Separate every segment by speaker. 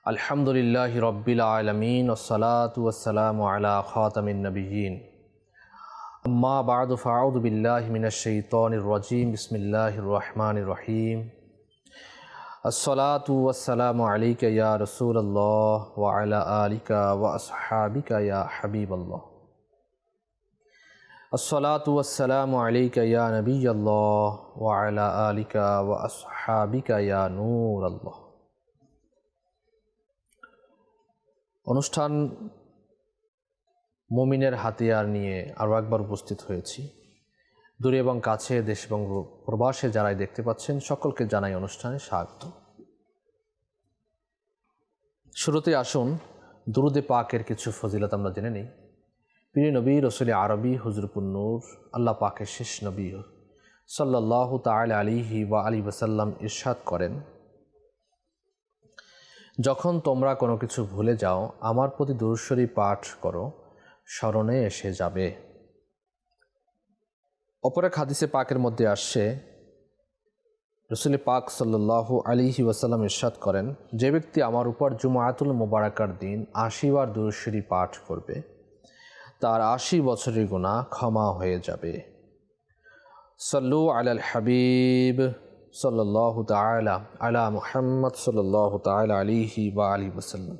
Speaker 1: अल्हम्दुलिल्लाहि रब्बिल आलमीन वस्सलातु वस्सलामु अला खातमिन नबिय्यीन अम्मा बअदु फ़अऊज़ु बिल्लाहि मिनश शैतानिर रजीम बिस्मिल्लाहिर रहमानिर रहीम अस्सलातु वस्सलामु अलैका या रसूलल्लाह व अला आलिका व अस्हाबिका या हबीबल्लाह अस्सलातु वस्सलामु अलैका या नबिय्यल्लाह व अला आलिका व अस्हाबिका या नूरल्लाह। অনুষ্ঠান মুমিনের হাতিয়ার নিয়ে আরও একবার উপস্থিত হয়েছি। দূরে এবং কাছে, দেশ এবং প্রবাসে যারাই দেখতে পাচ্ছেন সকলকে জানাই অনুষ্ঠানে স্বাগত। শুরুতে আসুন দুরুদে পাকের কিছু ফজিলত আমরা জেনে নিই। প্রিয় নবী রসুল আরবি হুজুরপুর নূর আল্লাহ পাকের শেষ নবী সাল্লাল্লাহু তাআলা আলাইহি ওয়া আলিহি ওয়াসাল্লাম ইরশাদ করেন, যখন তোমরা কোনো কিছু ভুলে যাও আমার প্রতি দুরূদ শরীফ পাঠ করো, স্মরণে এসে যাবে। অপর এক হাদিসে পাকের মধ্যে আসছে, রসুল পাক সাল্লাল্লাহু আলাইহি ওয়াসাল্লাম ইরশাদ করেন, যে ব্যক্তি আমার উপর জুমাতুল মুবারাকার দিন ৮০ বার দুরূদ শরীফ পাঠ করবে তার ৮০ বছরের গুনাহ ক্ষমা হয়ে যাবে। সাল্লু আলাল হাবিব সাল্লাল্লাহু তাআলা আলা মুহাম্মদ সাল্লাল্লাহু তাআলা আলাইহি ওয়া আলিহি ওয়াসাল্লাম।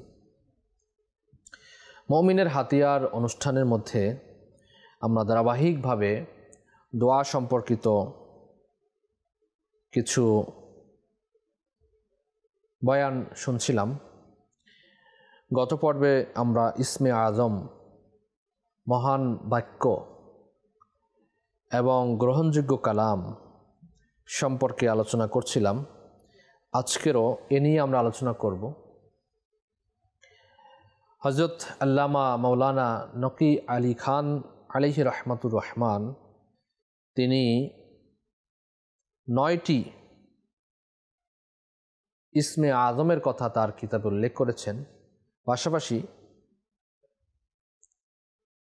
Speaker 1: মুমিনের হাতিয়ার অনুষ্ঠানের মধ্যে আমরা ধারাবাহিকভাবে দোয়া সম্পর্কিত কিছু বয়ান শুনছিলাম। গত পর্বে আমরা ইসমে আজম, মহান বাক্য এবং গ্রহণযোগ্য কালাম সম্পর্কে আলোচনা করছিলাম। আজকেরও এ নিয়ে আমরা আলোচনা করব। হযরত আল্লামা মাওলানা নকি আলী খান আলাইহি রহমাতুর রহমান তিনি ৯টি ইসমে আজমের কথা তার কিতাবে উল্লেখ করেছেন। পাশাপাশি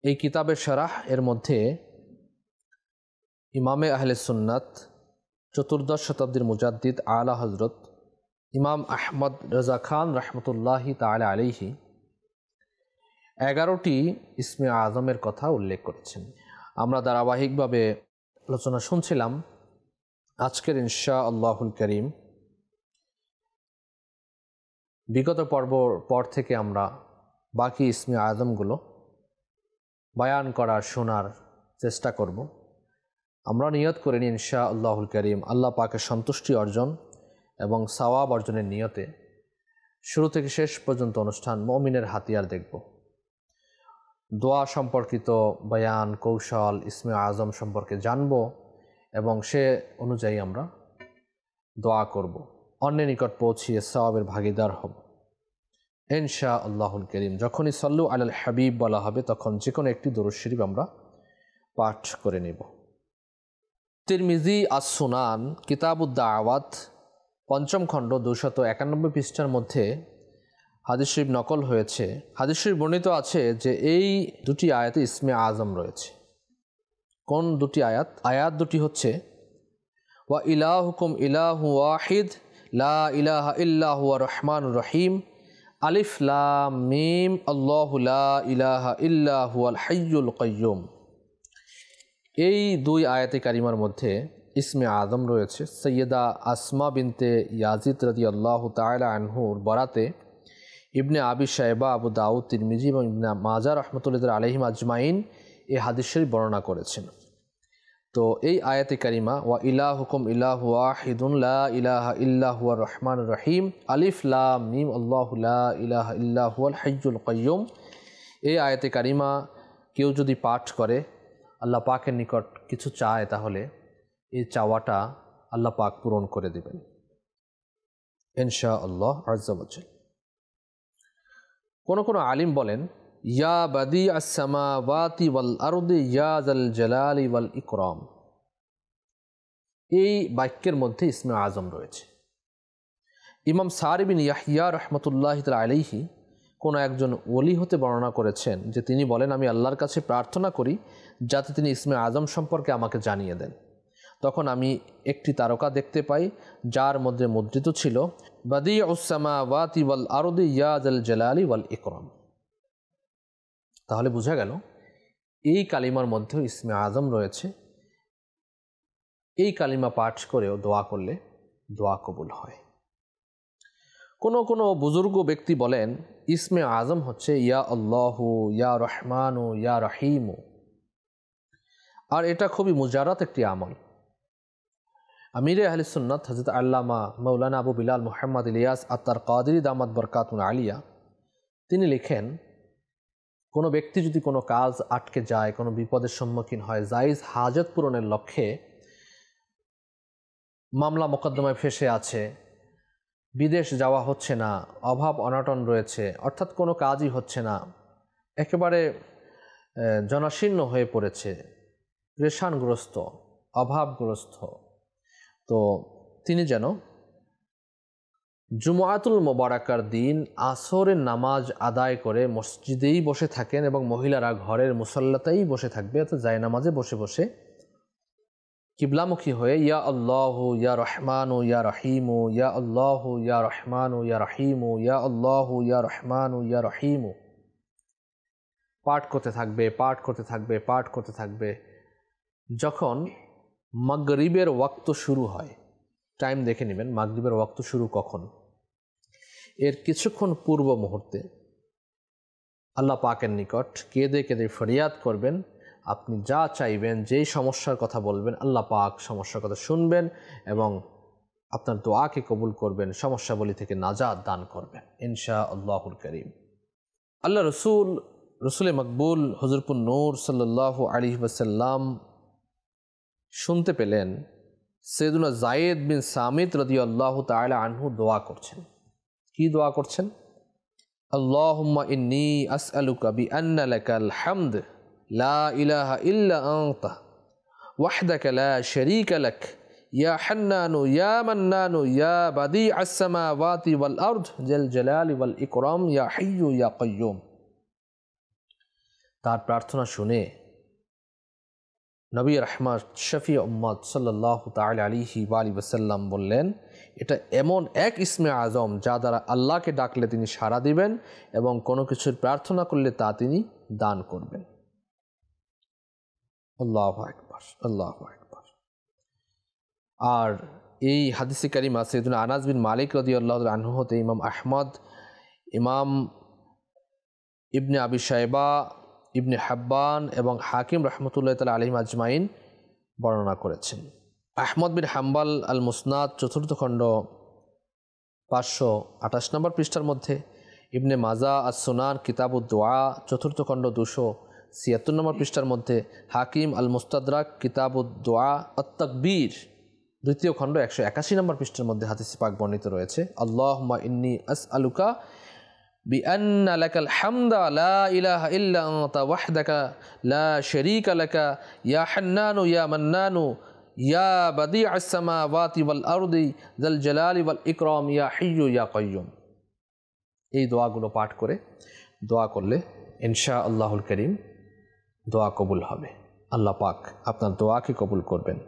Speaker 1: এই কিতাবের শরহ এর মধ্যে ইমামে আহলে সুন্নাত চতুর্দশ শতাব্দীর মুজাদ্দিদ আলা হজরত ইমাম আহমদ রাজা খান রহমতুল্লাহি তাআলা আলাইহি 11টি ইসমে আজমের কথা উল্লেখ করেছেন। আমরা ধারাবাহিকভাবে আলোচনা শুনছিলাম। আজকের ইনশাআল্লাহুল করিম বিগত পর থেকে আমরা বাকি ইসমে আজমগুলো বয়ান করার শোনার চেষ্টা করব। আমরা নিয়ত করে নিই ইনশাআল্লাহুল করিম আল্লাহ পাকের সন্তুষ্টি অর্জন এবং সওয়াব অর্জনের নিয়তে শুরু থেকে শেষ পর্যন্ত অনুষ্ঠান মুমিনের হাতিয়ার দেখব। দোয়া সম্পর্কিত বয়ান, কৌশল, ইসমে আজম সম্পর্কে জানব এবং সে অনুযায়ী আমরা দোয়া করব, অন্যের নিকট পৌঁছিয়ে সওয়াবের ভাগীদার হব ইনশাআল্লাহুল করিম। যখনই সাল্লু আলাল হাবিব বলা হবে তখন যে কোনো একটি দুরূদ শরীফ আমরা পাঠ করে নেব। তিরমিজি আস-সুনান কিতাবুদ দাওয়াত ৫ম খণ্ড ২৯১ পৃষ্ঠার মধ্যে হাদিস শরীফ নকল হয়েছে। হাদিস শরীফ বর্ণিত আছে যে এই দুটি আয়াতে ইসমে আজম রয়েছে। কোন দুটি আয়াত? আয়াত দুটি হচ্ছে, ওয়া ইলাহুকুম ইলাহু ওয়াহিদ লা ইলাহা ইল্লা হুয়া রহমানুর রহিম আলিফ লাম মিম আল্লাহু লা ইলাহা ইল্লা হুয়াল হাইয়ুল কাইয়্যুম। এই দুই আয়াতে কারিমার মধ্যে ইসমে আজম রয়েছে। সৈয়দা আসমা বিনতে ইয়াজিদ রাদিয়াল্লাহু তাআলা আনহুর বরাতে ইবনে আবি শায়বা, আবু দাউদ, তিরমিজি এবং ইবনে মাজাহ রাহমাতুল্লাহি আলাইহিম আজমাইন এই হাদিস শরীফ বর্ণনা করেছেন। তো এই আয়াতে কারিমা ওয়া ইলাহুকুম ইলাহু ওয়াহিদুন লা ইলাহা ইল্লা হুয়া রহমানুর রহিম আলিফ লাম মিম আল্লাহু লা ইলাহা ইল্লা হুয়াল হাইয়ুল কাইয়্যুম, এই আয়াতে কারিমা কেউ যদি পাঠ করে আল্লাহ পাকের নিকট কিছু চায় তাহলে এই চাওয়াটা আল্লাহ পাক পূরণ করে দেবেন ইনশাআল্লাহ আযজা ওয়া জাল। কোনো আলিম বলেন, ইয়া বাদি আস-সামাওয়াতি ওয়াল আরদি ইয়া যাল জালালি ওয়াল ইকরাম। এই বাক্যের মধ্যে ইসমে আজম রয়েছে। ইমাম সারি বিন ইয়াহইয়া রাহমাতুল্লাহি তাআলা আলাইহি কোনো একজন ওলি হতে বর্ণনা করেছেন যে তিনি বলেন, আমি আল্লাহর কাছে প্রার্থনা করি যাতে তিনি ইসমে আজম সম্পর্কে আমাকে জানিয়ে দেন। তখন আমি একটি তারকা দেখতে পাই যার মধ্যে মুদ্রিত ছিল, বাদিউস সামাওয়াতি ওয়াল আরদি ইয়া যাল জালালি ওয়াল ইকরাম। তাহলে বোঝা গেল এই কালিমার মধ্যেও ইসমে আজম রয়েছে। এই কালিমা পাঠ করেও দোয়া করলে দোয়া কবুল হয়। কোনো কোনো বুজুর্গ ব্যক্তি বলেন ইসমে আজম হচ্ছে ইয়া আল্লাহু, ইয়া রহমানু, ইয়া রহিমু। আর এটা খুবই মুজারাত একটি আমল। আমিরে আহলে সুন্নাত হযরত আল্লামা মাওলানা আবু বিলাল মুহাম্মদ ইলিয়াস আত্তার কাদরি দামাত বরকাতুন আলিয়া তিনি লিখেন, কোনো ব্যক্তি যদি কোনো কাজ আটকে যায়, কোনো বিপদের সম্মুখীন হয়, জায়েজ হাজত পূরণের লক্ষ্যে মামলা মোকদ্দমায় ফেসে আছে, বিদেশ যাওয়া হচ্ছে না, অভাব অনটন রয়েছে, অর্থাৎ কোনো কাজই হচ্ছে না, একেবারে জনশীর্ণ হয়ে পড়েছে, পেরেশানগ্রস্ত, অভাবগ্রস্ত, তো তিনি যেন জুমআতুল মোবারাকার দিন আসরের নামাজ আদায় করে মসজিদেই বসে থাকেন এবং মহিলারা ঘরের মুসল্লাতেই বসে থাকবে, অর্থাৎ জায়নামাজে বসে বসে কিবলামুখী হয়ে ইয়া আল্লাহু ইয়া রহমানু ইয়া রহিমু, ইয়া আল্লাহু ইয়া রহমানু ইয়া রহিমু, ইয়া আল্লাহু ইয়া রহমানু ইয়া রহিমু পাঠ করতে থাকবে, পাঠ করতে থাকবে, পাঠ করতে থাকবে। যখন মাগরিবের ওয়াক্ত শুরু হয়, টাইম দেখে নেবেন মাগরিবের ওয়াক্ত শুরু কখন, এর কিছুক্ষণ পূর্ব মুহূর্তে আল্লাহ পাকের নিকট কেঁদে কেঁদে ফরিয়াদ করবেন। আপনি যা চাইবেন, যেই সমস্যার কথা বলবেন, আল্লাহ পাক সমস্যার কথা শুনবেন এবং আপনার দোয়াকে কবুল করবেন, সমস্যাবলী থেকে নাজাত দান করবেন ইনশাআল্লাহুল কারীম। আল্লাহ রসুল মকবুল হুজুরপুর নূর সাল্লাল্লাহু আলাইহি ওয়াসাল্লাম শুনতে পেলেন সৈয়দুনা যায়েদ বিন সামিত রাদিয়াল্লাহু তাআলা আনহু দোয়া করছেন। কি দোয়া করছেন? আল্লাহুম্মা ইন্নী আসআলুকা বিআন্না লাকাল হামদ লা ইলাহা ইল্লা আনতা ওয়াহদাকা লা শারীকা লাক ইয়া হান্নানু ইয়া মান্নানু ইয়া বাদিআস সামাওয়াতি ওয়াল আরদ যাল জালালি ওয়াল ইকরাম ইয়া হাইয়্যু ইয়া কাইয়্যুম। তার প্রার্থনা শুনে নবী রাহমাত শফি উম্মত সাল্লাল্লাহু তাআলা আলাইহি ওয়া আলিহি ওয়াসাল্লাম বললেন, এটা এমন এক ইসমে আজম যা দ্বারা আল্লাহকে ডাকলে তিনি সাড়া দিবেন এবং কোনো কিছুর প্রার্থনা করলে তা তিনি দান করবেন। আল্লাহু আকবার, আল্লাহু আকবার। আর এই হাদিসে কারিমা সাইয়্যিদুনা আনাস বিন মালিক রাদিয়াল্লাহু আনহু হতে ইমাম আহমদ, ইমাম ইবনে আবি শায়বা, ইবনে হাব্বান এবং হাকিম রহমতুল্লাহ তাআলা আলাইহিম আজমাইন বর্ণনা করেছেন। আহমদ বিন হাম্বাল আল মুসনাদ 4th খণ্ড 528 নম্বর পৃষ্ঠার মধ্যে, ইবনে মাজা আস সুনান কিতাবুদ দোয়া 4th খণ্ড 276 নম্বর পৃষ্ঠার মধ্যে, হাকিম আল মুস্তাদরাক কিতাবুদ দোয়া আত-তাকবীর 2য় খণ্ড 181 নম্বর পৃষ্ঠার মধ্যে হাদিস পাক বর্ণিত রয়েছে, আল্লাহুম্মা ইন্নী আসআলুকা বিআন্না লাকাল হামদা লা ইলাহা ইল্লা আনতা ওয়াহদাকা লা শারীকা লাকা ইয়া হান্নানু ইয়া মান্নানু ইয়া বাদিআস সামাওয়াতি ওয়াল আরদি যাল জালালি ওয়াল ইকরাম ইয়া হাইয়্যু ইয়া কাইয়্যুম। এই দোয়াগুলো পাঠ করে দোয়া করলে ইনশাআল্লাহুল কারীম দোয়া কবুল হবে। আল্লাহ পাক আপনার দোয়াকে কবুল করবেন।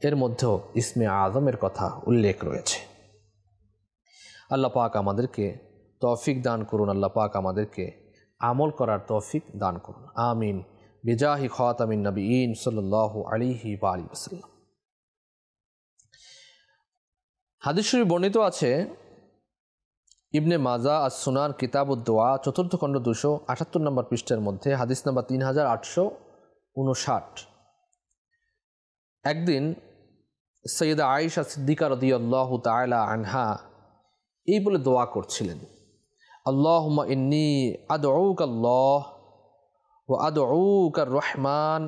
Speaker 1: এর মধ্যেও ইসমে আজমের কথা উল্লেখ রয়েছে। আল্লাহ পাক আমাদেরকে তৌফিক দান করুন, আল্লাহ পাক আমাদেরকে আমল করার তৌফিক দান করুন, আমিন। বিজাহি খাতামিন নবিয়্যিন সাল্লাল্লাহু আলাইহি ওয়া আলিহি ওয়াসাল্লাম। হাদিস শরীফ বর্ণিত আছে ইবনে মাজা আস সুনান কিতাবুদ দোয়া 4th খণ্ড 278 নম্বর পৃষ্ঠার মধ্যে, হাদিস নাম্বার 3859। একদিন সৈয়দা আয়েশা সিদ্দিকা রাদিয়াল্লাহু তাআলা আনহা এই বলে দোয়া করছিলেন, আল্লাহুম্মা ইন্নী আদউকা আল্লাহ ওয়া আদউকা রহমান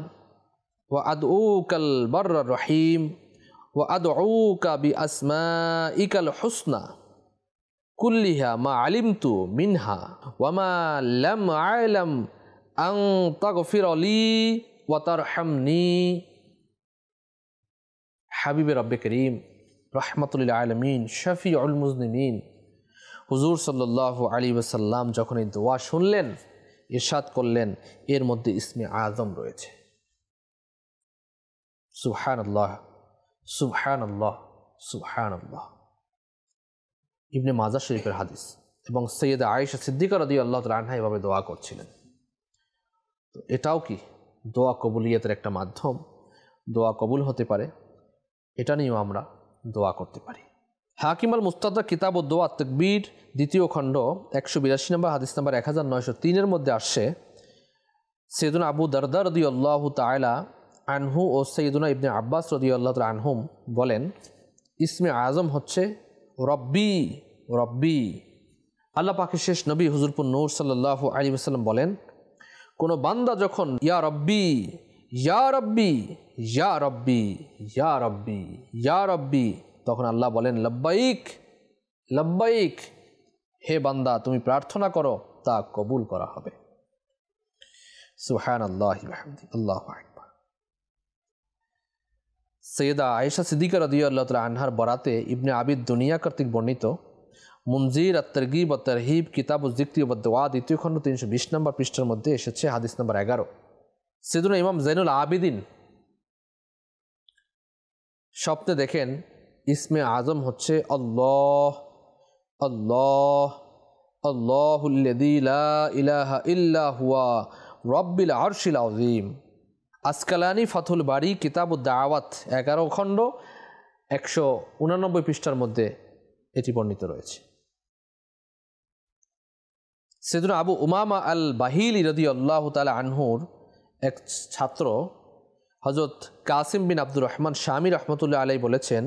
Speaker 1: ওয়া আদউকাল বাররার রহিম ওয়া আদউকা বিআসমাইকাল হুসনা কুল্লিহা মা আলিমতু মিনহা ওয়া মা লাম আ'লাম আন তাগফির লি ওয়া তারহামনি। হাবিবে রব্বে করিম রাহমাতুল লিল আলামিন শফিউল মুজনিমিন হুজুর সাল্লাল্লাহু আলাইহি ওয়াসাল্লাম যখন এই দোয়া শুনলেন, ইরশাদ করলেন এর মধ্যে ইসমে আজম রয়েছে। সুবহানাল্লাহ, সুবহানাল্লাহ, সুবহানাল্লাহ। ইবনে মাজাহ শরীফের হাদিস, এবং সৈয়দা আয়েশা সিদ্দিকা রাদিয়াল্লাহু তাআলা আনহা এভাবে দোয়া করছিলেন। তো এটাও কি দোয়া কবুলিয়তের একটা মাধ্যম, দোয়া কবুল হতে পারে, এটা নিয়েও আমরা দোয়া করতে পারি। হাকিম আল মুস্তাদরাক কিতাব দোয়া তাকবীর দ্বিতীয় খণ্ড 182 নম্বর হাদিস নাম্বার 1903 মধ্যে আসছে, সৈয়দুনা আবু দারদা রাদিয়াল্লাহু তাআলা আনহু ও সৈয়দুনা ইবনে আব্বাস রাদিয়াল্লাহু তাআলা আনহুম বলেন, ইসমে আজম হচ্ছে রব্বি রব্বি। আল্লাহ পাকের শেষ নবী হুজুরপুর নূর সাল্লাল্লাহু আলাইহি ওয়াসাল্লাম বলেন, কোনো বান্দা যখন ইয়া রব্বি ইয়া রব্বি ইয়া রব্বি ইয়া রব্বি ইয়া রব্বি, তখন আল্লাহ বলেন লব্বাইক লব্বাইক, হে বান্দা তুমি প্রার্থনা করো, তা কবুল করা হবে। সুবহানাল্লাহি ওয়া বিহামদিহি, আল্লাহু আকবার। সৈয়দা আয়েশা সিদ্দিকা রাদিয়াল্লাহু তাআলা আনহার বরাতে ইবনে আবিদ দুনিয়া কর্তৃক বর্ণিত মুনজির আত-তারগীব ওয়া তারহিব কিতাবুজ যিকরি ওয়াদ দুআ দ্বিতীয় খণ্ড 320 নম্বর পৃষ্ঠার মধ্যে এসেছে হাদিস নম্বর 11। সৈয়দুনা ইমাম জাইনুল আবিদিন স্বপ্নে দেখেন ইসমে আজম হচ্ছে আল্লাহ আল্লাহ আল্লাহুল্লাযী লা ইলাহা ইল্লা হুয়া রব্বিল আরশিল আযীম। আসকালানি ফাথুল বারি কিতাবুদ দাওয়াত 11 খণ্ড 189 পৃষ্ঠার মধ্যে এটি বর্ণিত রয়েছে। সৈয়দুনা আবু উমামা আল বাহিলি রাদিয়াল্লাহু তাআলা আনহুর এক ছাত্র হযরত কাসিম বিন আব্দুর রহমান শামী রাহমাতুল্লাহ আলাইহি বলেছেন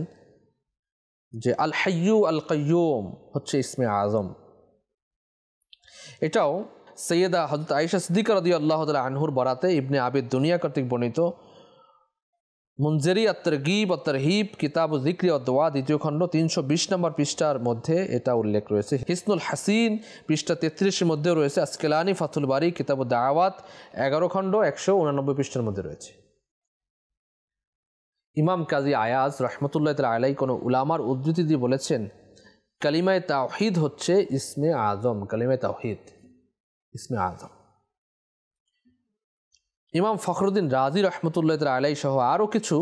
Speaker 1: যে আল হাইয়্যু আল কাইয়্যুম হচ্ছে ইসমে আজম। এটাও সৈয়দা হযরত আয়েশা সিদ্দিকা রাদিয়াল্লাহু তাআলা আনহুর বরাতে ইবনে আবিদ দুনিয়া কর্তৃক বর্ণিত মুনজিরি আত-তারগীব ওয়া তারহিব কিতাবুজ যিকরি ওয়াদ দুআ দ্বিতীয় খণ্ড 320 নম্বর পৃষ্ঠার মধ্যে এটা উল্লেখ রয়েছে। হিসনুল হাসিন পৃষ্ঠা 33 এর মধ্যেও রয়েছে। আসকালানি ফাথুল বারি কিতাবুদ দাওয়াত 11 খণ্ড 189 পৃষ্ঠার মধ্যে রয়েছে। ইমাম কাজী আয়াজ রাহমাতুল্লাহ তাআলা আলাইহি কোন উলামার উদ্ধৃতি দিয়ে বলেছেন, কালিমায়ে তাওহীদ হচ্ছে ইসমে আজম, কালিমায়ে তাওহীদ ইসমে আজম। ইমাম ফখরুদ্দিন রাজি রাহমাতুল্লাহ তাআলা আলাইহি সহ আরও কিছু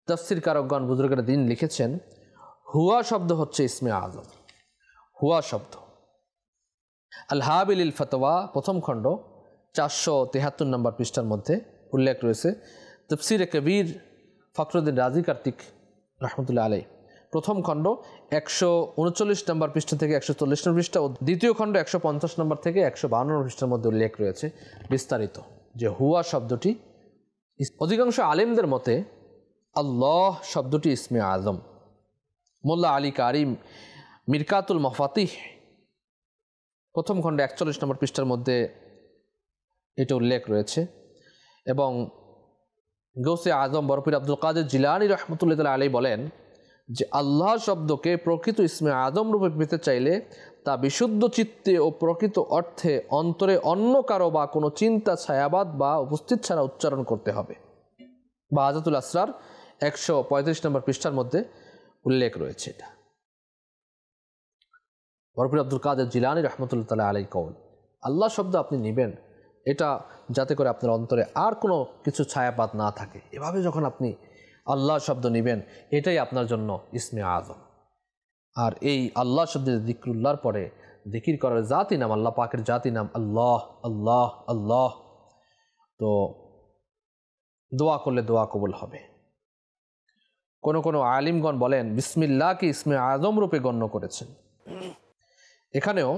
Speaker 1: তাফসীর কারকগণ বুজুর্গের দিন লিখেছেন, হুয়া শব্দ হচ্ছে ইসমে আজম। হুয়া শব্দ আল হাবিলিল ফতোয়া প্রথম খণ্ড 473 নম্বর পৃষ্ঠার মধ্যে উল্লেখ রয়েছে। তাফসীরে কবির ফখরুদ্দিন রাজি কার্তিক রহমতুল্লাহ আলাইহি প্রথম খণ্ড 139 নম্বর পৃষ্ঠা থেকে 140 নম্বর পৃষ্ঠা ও দ্বিতীয় খণ্ড 150 নম্বর থেকে 152 নম্বর পৃষ্ঠার মধ্যে উল্লেখ রয়েছে বিস্তারিত যে হুয়া শব্দটি। অধিকাংশ আলেমদের মতে আল্লাহ শব্দটি ইসমে আজম। মোল্লা আলী কারিম মিরকাতুল মাফাতিহ প্রথম খণ্ডে 41 নম্বর পৃষ্ঠার মধ্যে এটা উল্লেখ রয়েছে, এবং গৌসে আজম বরফির আব্দুল কাদের জিলানী রহমতুল্লাহ তাআলা আলাইহি বলেন যে আল্লাহ শব্দকে প্রকৃত ইসমে আজম রূপে পেতে চাইলে তা বিশুদ্ধ চিত্তে ও প্রকৃত অর্থে অন্তরে অন্য কারো বা কোনো চিন্তা ছায়াবাদ বা উপস্থিত ছাড়া উচ্চারণ করতে হবে। বা আজাতুল আসরার 135 নম্বর পৃষ্ঠার মধ্যে উল্লেখ রয়েছে। এটা বরফির আব্দুল কাদের জিলানী রহমতুল্লাহ তাআলা আলাইহি কওল, আল্লাহ শব্দ আপনি নেবেন এটা যাতে করে আপনার অন্তরে আর কোনো কিছু ছায়াপাত না থাকে, এভাবে যখন আপনি আল্লাহ শব্দ নেবেন এটাই আপনার জন্য ইসমে আজম। আর এই আল্লাহ শব্দের যিকরুল্লাহর পরে যিকির করার জাতি নাম আল্লাহ পাকের জাতি নাম আল্লাহ আল্লাহ আল্লাহ। তো দোয়া করলে দোয়া কবুল হবে। কোনো আলিমগণ বলেন বিসমিল্লাহকে ইসমে আজম রূপে গণ্য করেছেন। এখানেও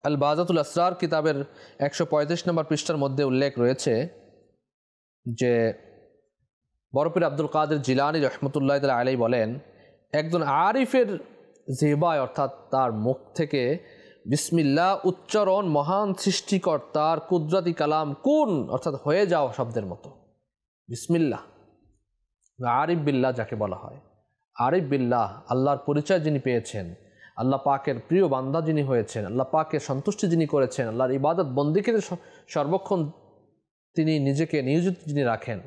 Speaker 1: আল বাজাতুল আসরার কিতাবের 135 নম্বর পৃষ্ঠার মধ্যে উল্লেখ রয়েছে যে বরফির আব্দুল কাদের জিলানী রহমতুল্লাহ তাআলা আলাইহি বলেন, একজন আরিফের জিহ্বায় অর্থাৎ তার মুখ থেকে বিসমিল্লাহ উচ্চারণ মহান সৃষ্টিকর্তার কুদরতি কালাম কুন অর্থাৎ হয়ে যাওয়া শব্দের মতো। বিসমিল্লাহ আরিফ বিল্লাহ যাকে বলা হয়, আরিফ বিল্লাহ আল্লাহর পরিচয় যিনি পেয়েছেন, আল্লাহ পাকের প্রিয় বান্দা যিনি হয়েছেন, আল্লাহ পাকের সন্তুষ্টি যিনি করেছেন, আল্লাহর ইবাদত বন্দিকে সর্বক্ষণ তিনি নিজেকে নিয়োজিত যিনি রাখেন,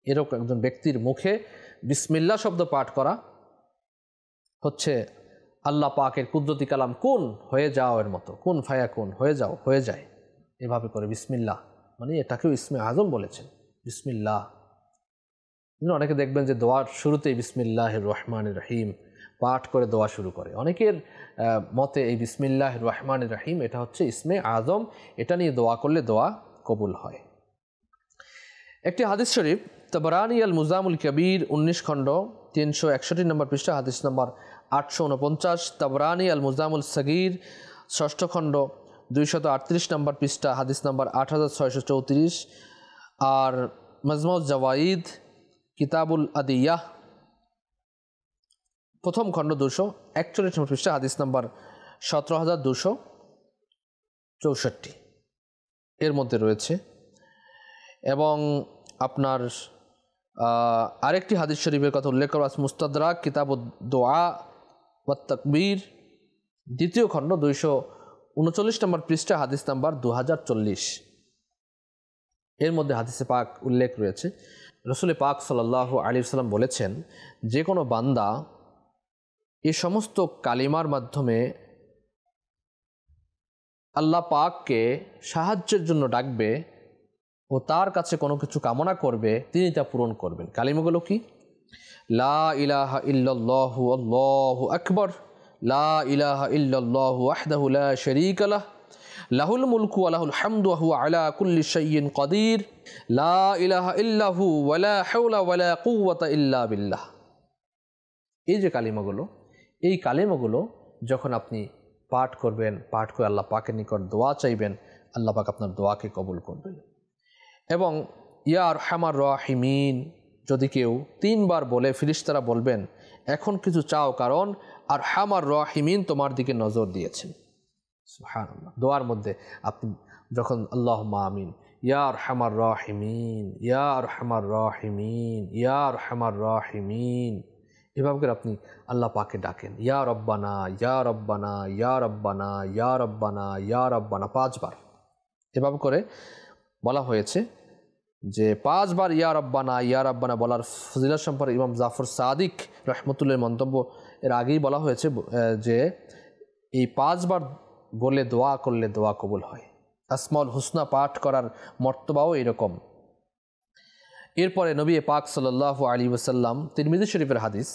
Speaker 1: এরকম একজন ব্যক্তির মুখে বিসমিল্লাহ শব্দ পাঠ করা হচ্ছে আল্লাহ পাকের কুদরতি কালাম কুন হয়ে যাও এর মতো, কুন ফায়া কুন হয়ে যাও হয়ে যায়, এভাবে করে বিসমিল্লাহ মানে এটাকেও ইসমে আজম বলেছেন। বিসমিল্লাহ অনেকে দেখবেন যে দোয়ার শুরুতেই বিসমিল্লাহির রহমানির রহিম পাঠ করে দোয়া শুরু করে। অনেকের মতে এই বিসমিল্লাহির রহমানির রহিম এটা হচ্ছে ইসমে আজম, এটা নিয়ে দোয়া করলে দোয়া কবুল হয়। একটি হাদিস শরীফ তাবরানি আল মুজামুল কবির 19 খণ্ড 361 নম্বর পৃষ্ঠা হাদিস নম্বর 849, তাবরানি আল মুজামুল সগীর 6ষ্ঠ খণ্ড 238 নম্বর পৃষ্ঠা হাদিস নম্বর 8634, আর মাজমুজ জাওয়াইদ কিতাবুল আদিয়াহ 1ম খণ্ড 241 নম্বর পৃষ্ঠা হাদিস নম্বর 17264 এর মধ্যে রয়েছে। এবং আপনার আরেকটি হাদিস শরীফের কথা উল্লেখ করা আছে মুস্তাদরাক কিতাবুদ দোয়া ওয়া তাকবীর 2য় খণ্ড 239 নম্বর পৃষ্ঠা হাদিস নাম্বার 2040 এর মধ্যে হাদিসে পাক উল্লেখ রয়েছে রাসূল পাক সাল্লাল্লাহু আলাইহি ওয়াসাল্লাম বলেছেন, যে কোনো বান্দা এই সমস্ত কালিমার মাধ্যমে আল্লাহ পাককে সাহায্যের জন্য ডাকবে ও তার কাছে কোনো কিছু কামনা করবে, তিনি তা পূরণ করবেন। কালিমাগুলো কি? লা ইলাহা ইল্লাল্লাহু আল্লাহু আকবার, লা ইলাহা ইল্লাল্লাহু ওয়াহদাহু লা শারীকা লাহ, লাহুল মুলকু ওয়া লাহুল হামদু ওয়া হুয়া আলা কুল্লি শাইইন কাদির, লা ইলাহা ইল্লাহু ওয়া লা হাওলা ওয়া লা কুওয়াতা ইল্লা বিল্লাহ। এই যে কালিমাগুলো, এই কালিমাগুলো যখন আপনি পাঠ করবেন, পাঠ করে আল্লাহ পাকের নিকট দোয়া চাইবেন, আল্লাহ পাক আপনার দোয়াকে কবুল করবেন। এবং ইয়া আরহামার রাহিমিন যদি কেউ 3 বার বলে, ফেরেশতারা বলবেন এখন কিছু চাও, কারণ আরহামার রাহিমিন তোমার দিকে নজর দিয়েছেন। সুবহানাল্লাহ। দোয়ার মধ্যে আপনি যখন আল্লাহুম্মা আমিন, ইয়া আরহামার রাহিমিন, ইয়া আরহামার রাহিমিন, ইয়া আরহামার রাহিমিন, এভাবে করে আপনি আল্লাহ পাকে ডাকেন, ইয়া রব্বানা, ইয়া রব্বানা, ইয়া রব্বানা, ইয়া রব্বানা, ইয়া রব্বানা 5 বার। এভাবে করে বলা হয়েছে যে 5 বার ইয়া রব্বানা বলার ফজিলত সম্পর্কে ইমাম জাফর সাদিক রহমতুল্লাহর মন্তব্য এর আগেই বলা হয়েছে যে এই 5 বার বলে দোয়া করলে দোয়া কবুল হয়। আসমাউল হুসনা পাঠ করার মর্তবাও এরকম। এরপরে নবী পাক সাল্লাল্লাহু আলাইহি ওয়াসাল্লাম তিরমিজি শরীফের হাদিস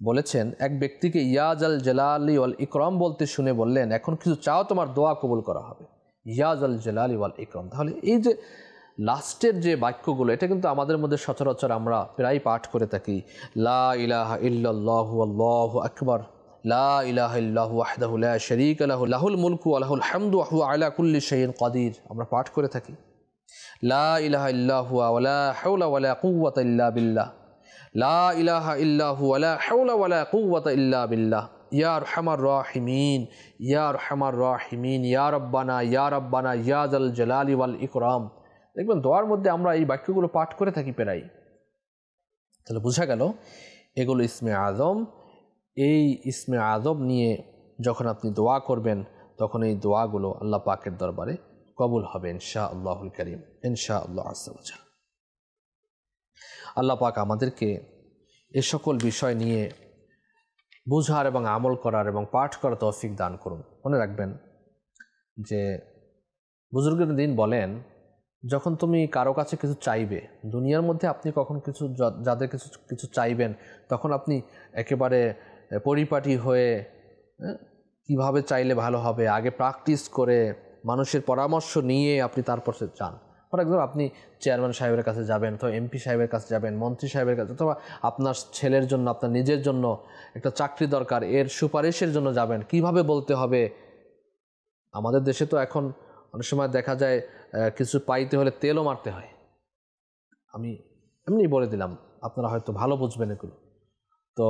Speaker 1: বলেছেন, এক ব্যক্তিকে ইয়া জাল জালালি ওয়াল ইকরাম বলতে শুনে বললেন, এখন কিছু চাও তোমার দোয়া কবুল করা হবে, ইয়া জাল জালালি ওয়াল ইকরাম। তাহলে এই যে লাস্টের যে বাক্যগুলো, এটা কিন্তু আমাদের মধ্যে সচরাচর আমরা প্রায় পাঠ করে থাকি। লা ইলাহা ইল্লাল্লাহু আল্লাহু আকবার, লা ইলাহা ইল্লাহু ওয়াহদাহু লা শারীকা লাহু, লাহুল মুলকু ওয়া লাহুল হামদু ওয়া হুয়া আলা কুল্লি শাইইন কাদির আমরা পাঠ করে থাকি। লা ইলাহা ইল্লাহু ওয়া লা হাওলা ওয়া লা কুওয়াতা ইল্লা বিল্লাহ, লা ইলাহা ইল্লাহু ওয়া লা হাওলা ওয়া লা কুওয়াতা ইল্লা বিল্লাহ, ইয়া আরহামার রাহিমিন, ইয়া আরহামার রাহিমিন, ইয়া রব্বানা, ইয়া রব্বানা, ইয়া জাল জালালি ওয়াল ইকরাম। দেখবেন দোয়ার মধ্যে আমরা এই বাক্যগুলো পাঠ করে থাকি প্রায়। তাহলে বোঝা গেল এগুলো ইসমে আজম। এই ইসমে আজম নিয়ে যখন আপনি দোয়া করবেন, তখন এই দোয়াগুলো আল্লাহ পাকের দরবারে কবুল হবে ইনশাআল্লাহুল কারীম, ইনশাআল্লাহ আযজা ওয়া জাল। আল্লাহ পাক আমাদেরকে এ সকল বিষয় নিয়ে বুঝার এবং আমল করার এবং পাঠ করার তৌফিক দান করুন। মনে রাখবেন যে বুজুর্গের দিন বলেন, যখন তুমি কারো কাছে কিছু চাইবে দুনিয়ার মধ্যে, আপনি কখন কিছু যাদের কিছু চাইবেন, তখন আপনি একেবারে পরিপাটি হয়ে কিভাবে চাইলে ভালো হবে আগে প্র্যাকটিস করে মানুষের পরামর্শ নিয়ে আপনি তারপর চান। ফর এক্সাম্পল, আপনি চেয়ারম্যান সাহেবের কাছে যাবেন, তো এমপি সাহেবের কাছে যাবেন, মন্ত্রী সাহেবের কাছে, অথবা আপনার ছেলের জন্য, আপনার নিজের জন্য একটা চাকরি দরকার, এর সুপারিশের জন্য যাবেন, কিভাবে বলতে হবে। আমাদের দেশে তো এখন অনেক সময় দেখা যায় কিছু পাইতে হলে তেলও মারতে হয়। আমি এমনি বলে দিলাম, আপনারা হয়তো ভালো বুঝবেন এগুলো। তো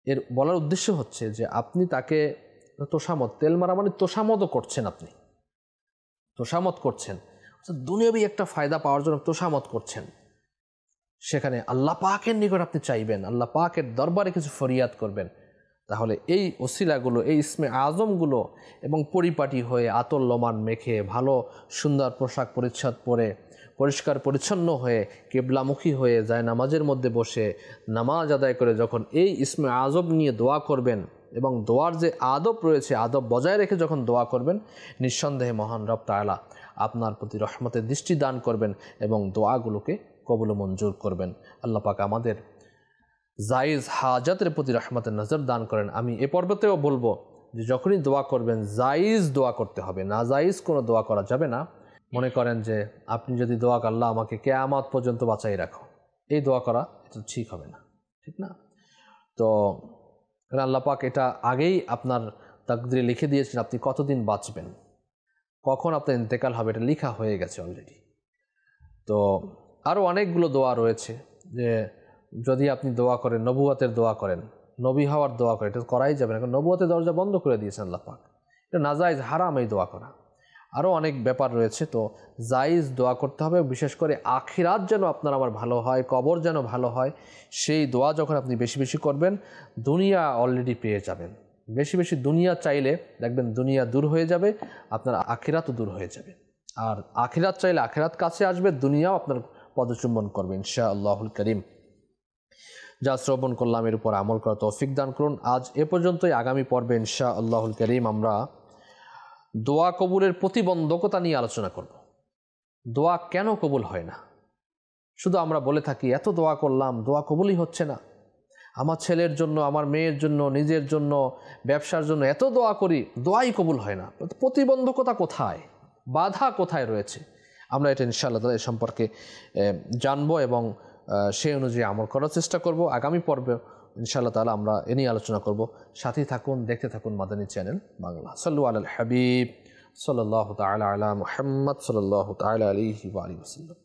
Speaker 1: এর বলার উদ্দেশ্য হচ্ছে যে আপনি তাকে তোষামত, তেল মারা মানে তোষামতও করছেন, আপনি তোষামত করছেন, দুনিয়াবি একটা ফায়দা পাওয়ার জন্য তোষামত করছেন। সেখানে আল্লাহ পাকের নিকট আপনি চাইবেন, আল্লাহ পাকের দরবারে কিছু ফরিয়াদ করবেন। তাহলে এই ওসিলাগুলো, এই ইসমে আজমগুলো, এবং পরিপাটি হয়ে আতর লোমান মেখে ভালো সুন্দর পোশাক পরিচ্ছদ পরে পরিষ্কার পরিচ্ছন্ন হয়ে কেবলামুখী হয়ে যায় নামাজের মধ্যে বসে নামাজ আদায় করে যখন এই ইসমে আজম নিয়ে দোয়া করবেন, এবং দোয়ার যে আদব রয়েছে আদব বজায় রেখে যখন দোয়া করবেন, নিঃসন্দেহে মহান রব তাআলা আপনার প্রতি রহমতের দৃষ্টি দান করবেন এবং দোয়াগুলোকে কবুল মঞ্জুর করবেন। আল্লাহ পাক আমাদের জায়েজ হাজাতের প্রতি রহমতের নজর দান করেন। আমি এ পর্বতেও বলবো যে যখনই দোয়া করবেন জায়েজ দোয়া করতে হবে, না জায়েজ কোনো দোয়া করা যাবে না। মনে করেন যে আপনি যদি দোয়া আল্লাহ আমাকে কিয়ামত পর্যন্ত বাঁচাই রাখো, এই দোয়া করা এটা ঠিক হবে না, ঠিক না? তো আল্লাহ পাক এটা আগেই আপনার তাকদীরে লিখে দিয়েছেন, আপনি কতদিন বাঁচবেন, কখন আপনার ইন্তেকাল হবে, এটা লেখা হয়ে গেছে অলরেডি। তো আরও অনেকগুলো দোয়া রয়েছে যে যদি আপনি দোয়া করেন, নবুয়তের দোয়া করেন, নবী হওয়ার দোয়া করেন, এটা করাই যাবে না, কারণ নবুয়তের দরজা বন্ধ করে দিয়েছেন আল্লাহ পাক, এটা নাজায়েজ হারাম এই দোয়া করা। আরও অনেক ব্যাপার রয়েছে। তো জায়েজ দোয়া করতে হবে, বিশেষ করে আখিরাত যেন আপনার আমার ভালো হয়, কবর যেন ভালো হয়, সেই দোয়া যখন আপনি বেশি বেশি করবেন, দুনিয়া অলরেডি পেয়ে যাবেন। বেশি বেশি দুনিয়া চাইলে দেখবেন দুনিয়া দূর হয়ে যাবে, আপনার আখিরাতও দূর হয়ে যাবে। আর আখিরাত চাইলে আখিরাত কাছে আসবে, দুনিয়াও আপনার পদচুম্বন করবে ইনশাআল্লাহুল করিম। যা শ্রবণ করলাম এর উপর আমল করা তৌফিক দান করুন। আজ এ পর্যন্তই। আগামী পর্বে ইনশাআল্লাহুল করিম আমরা দোয়া কবুলের প্রতিবন্ধকতা নিয়ে আলোচনা করব। দোয়া কেন কবুল হয় না? শুধু আমরা বলে থাকি এত দোয়া করলাম, দোয়া কবুলই হচ্ছে না, আমার ছেলের জন্য, আমার মেয়ের জন্য, নিজের জন্য, ব্যবসার জন্য এত দোয়া করি, দোয়াই কবুল হয় না। প্রতিবন্ধকতা কোথায়, বাধা কোথায় রয়েছে? আমরা এটা ইনশাআল্লাহ তাআলা এ সম্পর্কে জানবো এবং সেই অনুযায়ী আমল করার চেষ্টা করব। আগামী পর্বে ইনশাআল্লাহ তাআলা আমরা এ নিয়ে আলোচনা করব। সাথেই থাকুন, দেখতে থাকুন মাদানী চ্যানেল বাংলা। সাল্লু আলাল হাবিব সাল্লাল্লাহু তাআলা আলা মুহাম্মদ সাল্লাল্লাহু তাআলা আলাইহি ওয়া আলিহি ওয়াসাল্লাম।